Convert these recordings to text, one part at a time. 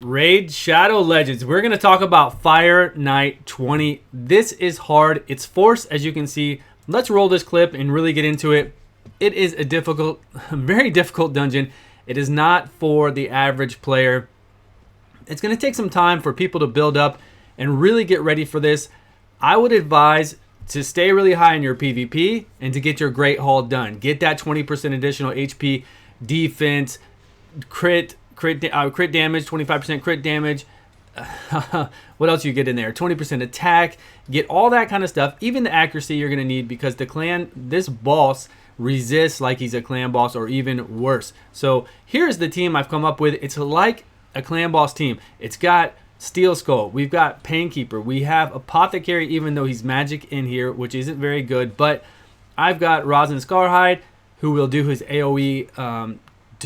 Raid Shadow Legends. We're going to talk about Fire Knight 20. This is hard. It's force, as you can see. Let's roll this clip and really get into it. It is a difficult, very difficult dungeon. It is not for the average player. It's going to take some time for people to build up and really get ready for this. I would advise to stay really high in your PvP and to get your Great Haul done. Get that 20% additional HP, defense, crit damage, 25% crit damage. What else you get in there? 20% attack. Get all that kind of stuff. Even the accuracy you're going to need, because this boss resists like he's a clan boss, or even worse. So here's the team I've come up with. It's like a clan boss team. It's got Steel Skull. We've got Painkeeper. We have Apothecary, even though he's magic in here, which isn't very good. But I've got Rosin Scarhide, who will do his AoE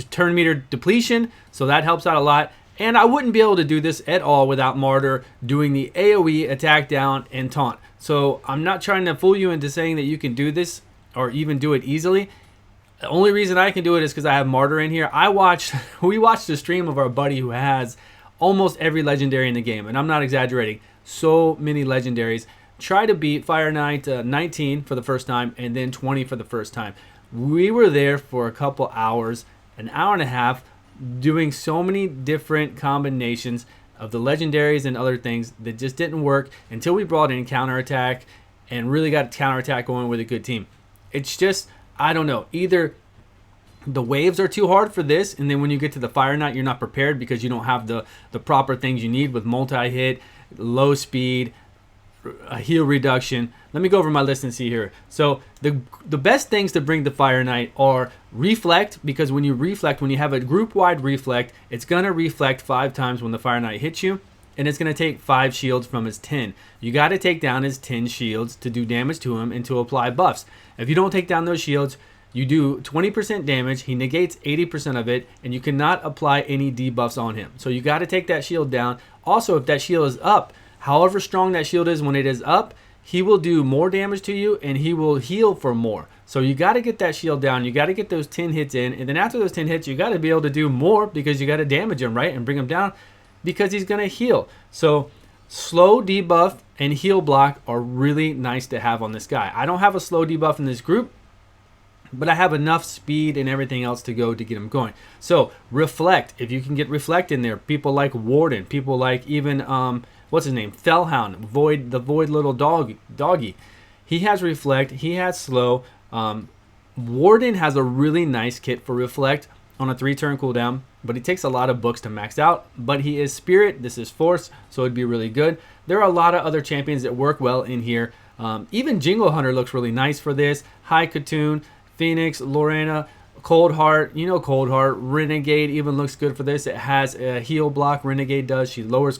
turn meter depletion, so that helps out a lot. And I wouldn't be able to do this at all without Martyr doing the AoE attack down and taunt. So I'm not trying to fool you into saying that you can do this or even do it easily. The only reason I can do it is because I have Martyr in here. We watched a stream of our buddy who has almost every legendary in the game, and I'm not exaggerating. So many legendaries. Try to beat Fire Knight 19 for the first time, and then 20 for the first time. We were there for a couple hours, an hour and a half, doing so many different combinations of the legendaries and other things that just didn't work until we brought in counterattack and really got counterattack going with a good team. It's just, I don't know, either the waves are too hard for this, and then when you get to the Fire Knight, you're not prepared because you don't have the proper things you need with multi-hit, low speed, a heal reduction. Let me go over my list and see here. So the best things to bring the Fire Knight are Reflect, because when you have a group-wide Reflect, it's going to reflect 5 times when the Fire Knight hits you, and it's going to take 5 shields from his 10. You got to take down his 10 shields to do damage to him and to apply buffs. If you don't take down those shields, you do 20% damage, he negates 80% of it, and you cannot apply any debuffs on him. So you got to take that shield down. Also, if that shield is up, however strong that shield is when it is up, he will do more damage to you and he will heal for more. So you got to get that shield down. You got to get those 10 hits in. And then after those 10 hits, you got to be able to do more, because you got to damage him, right? And bring him down, because he's going to heal. So slow debuff and heal block are really nice to have on this guy. I don't have a slow debuff in this group, but I have enough speed and everything else to go to get him going. So Reflect, if you can get Reflect in there, people like Warden, people like even what's his name, Fellhound, the Void little doggy. He has Reflect, he has slow. Warden has a really nice kit for Reflect on a 3-turn cooldown, but he takes a lot of books to max out. But he is Spirit, this is Force, so it'd be really good. There are a lot of other champions that work well in here. Even Jingle Hunter looks really nice for this. High Katoon, Phoenix, Lorena, Cold Heart, you know Cold Heart, Renegade even looks good for this. It has a heal block, Renegade does. She lowers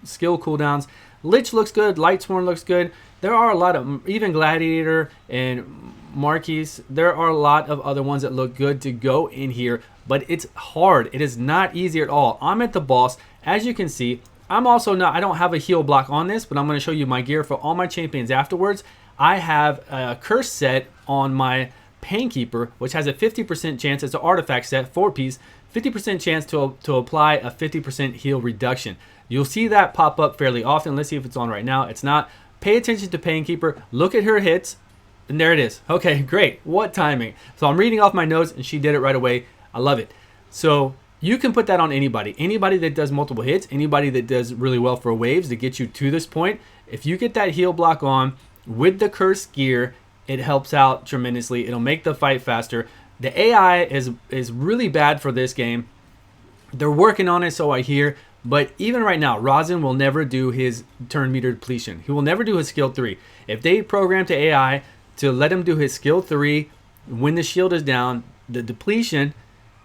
skill cooldowns. Lich looks good, Lightsworn looks good. There are a lot of, even Gladiator and Marquise, there are a lot of other ones that look good to go in here, but it's hard. It is not easy at all. I'm at the boss. As you can see, I'm also not, I don't have a heal block on this, but I'm going to show you my gear for all my champions afterwards. I have a curse set on my Painkeeper, which has a 50% chance, it's an artifact set, 4-piece, 50% chance to apply a 50% heal reduction. You'll see that pop up fairly often. Let's see if it's on right now. It's not. Pay attention to Painkeeper. Look at her hits. And there it is. Okay, great. What timing. So I'm reading off my notes, and she did it right away. I love it. So you can put that on anybody. Anybody that does multiple hits, anybody that does really well for waves to get you to this point. If you get that heal block on with the cursed gear, it helps out tremendously. It'll make the fight faster. The AI is really bad for this game. They're working on it, so I hear. But even right now, Rosin will never do his turn meter depletion. He will never do his skill 3. If they program to AI to let him do his skill 3 when the shield is down, the depletion,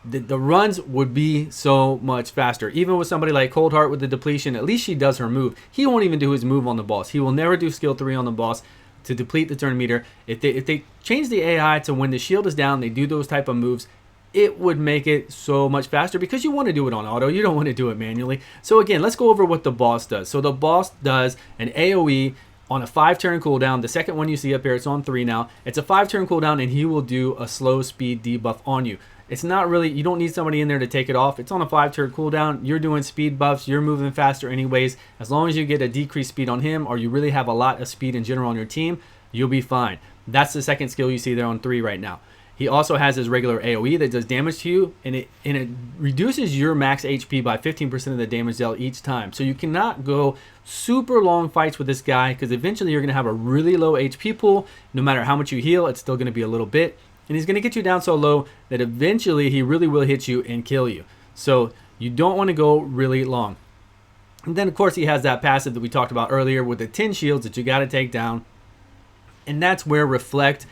the runs would be so much faster. Even with somebody like Cold Heart with the depletion, at least she does her move. He won't even do his move on the boss. He will never do skill 3 on the boss to deplete the turn meter. If they change the AI to when the shield is down, they do those type of moves, it would make it so much faster, because you want to do it on auto. You don't want to do it manually. So again, let's go over what the boss does. So the boss does an AoE on a 5-turn cooldown. The second one you see up here, it's on 3 now. It's a 5-turn cooldown, and he will do a slow speed debuff on you. It's not really, you don't need somebody in there to take it off. It's on a 5-turn cooldown. You're doing speed buffs. You're moving faster anyways. As long as you get a decreased speed on him, or you really have a lot of speed in general on your team, you'll be fine. That's the second skill you see there on 3 right now. He also has his regular AoE that does damage to you, and it reduces your max HP by 15% of the damage dealt each time. So you cannot go super long fights with this guy, because eventually you're going to have a really low HP pool. No matter how much you heal, it's still going to be a little bit. And he's going to get you down so low that eventually he really will hit you and kill you. So you don't want to go really long. And then, of course, he has that passive that we talked about earlier with the 10 shields that you got to take down. And that's where Reflect,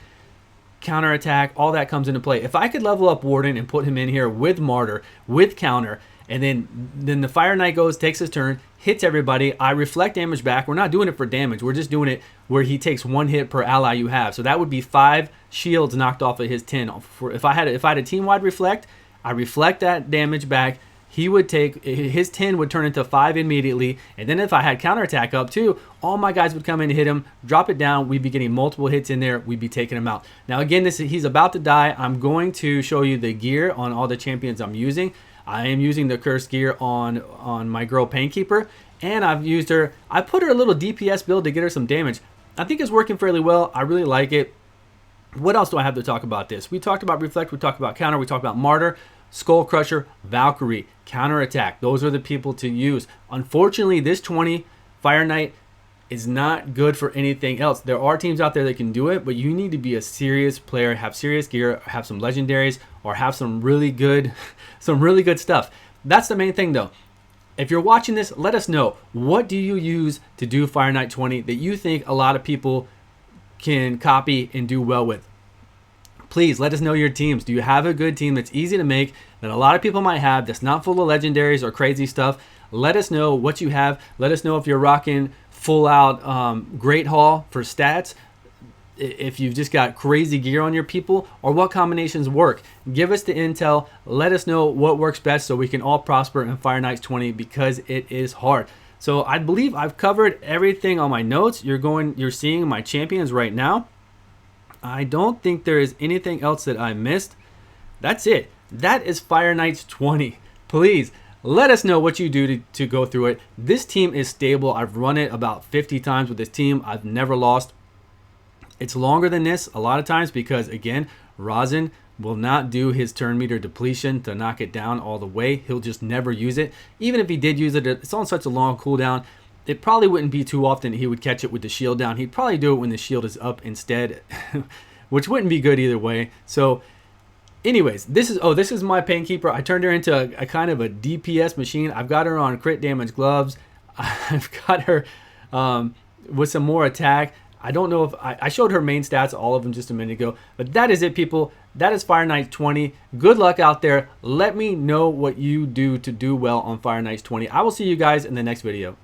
counterattack, all that comes into play. If I could level up Warden and put him in here with Martyr, with counter, and then the Fire Knight goes, takes his turn, hits everybody, I reflect damage back. We're not doing it for damage. We're just doing it where he takes 1 hit per ally you have. So that would be 5 shields knocked off of his 10. If I had a team-wide reflect, I reflect that damage back. He would take, his 10 would turn into 5 immediately. And then if I had counterattack up too, all my guys would come in and hit him, drop it down. We'd be getting multiple hits in there. We'd be taking him out. Now again, he's about to die. I'm going to show you the gear on all the champions I'm using. I am using the cursed gear on my girl Painkeeper. And I've used her, I put her a little DPS build to get her some damage. I think it's working fairly well. I really like it. What else do I have to talk about this? We talked about Reflect, we talked about Counter, we talked about Martyr, Skull Crusher, Valkyrie, Counterattack. Those are the people to use. Unfortunately, this 20 Fire Knight is not good for anything else. There are teams out there that can do it, but you need to be a serious player, have serious gear, have some legendaries, or have some really good stuff. That's the main thing though. If you're watching this, let us know. What do you use to do Fire Knight 20 that you think a lot of people can copy and do well with? Please let us know your teams. Do you have a good team that's easy to make, that a lot of people might have, that's not full of legendaries or crazy stuff? Let us know what you have. Let us know if you're rocking full out Great Hall for stats, if you've just got crazy gear on your people, or what combinations work. Give us the intel. Let us know what works best so we can all prosper in Fire Knights 20, because it is hard. So I believe I've covered everything on my notes. You're seeing my champions right now. I don't think there is anything else that I missed. That's it. That is Fire Knights 20. Please let us know what you do to go through it. This team is stable. I've run it about 50 times with this team. I've never lost. It's longer than this a lot of times because, again, Rosin will not do his turn meter depletion to knock it down all the way. He'll just never use it. Even if he did use it, it's on such a long cooldown. It probably wouldn't be too often he would catch it with the shield down. He'd probably do it when the shield is up instead, which wouldn't be good either way. So anyways, this is my Painkeeper. I turned her into a kind of a DPS machine. I've got her on crit damage gloves. I've got her with some more attack. I don't know if I showed her main stats, all of them just a minute ago. But that is it, people. That is Fire Knights 20. Good luck out there. Let me know what you do to do well on Fire Knights 20. I will see you guys in the next video.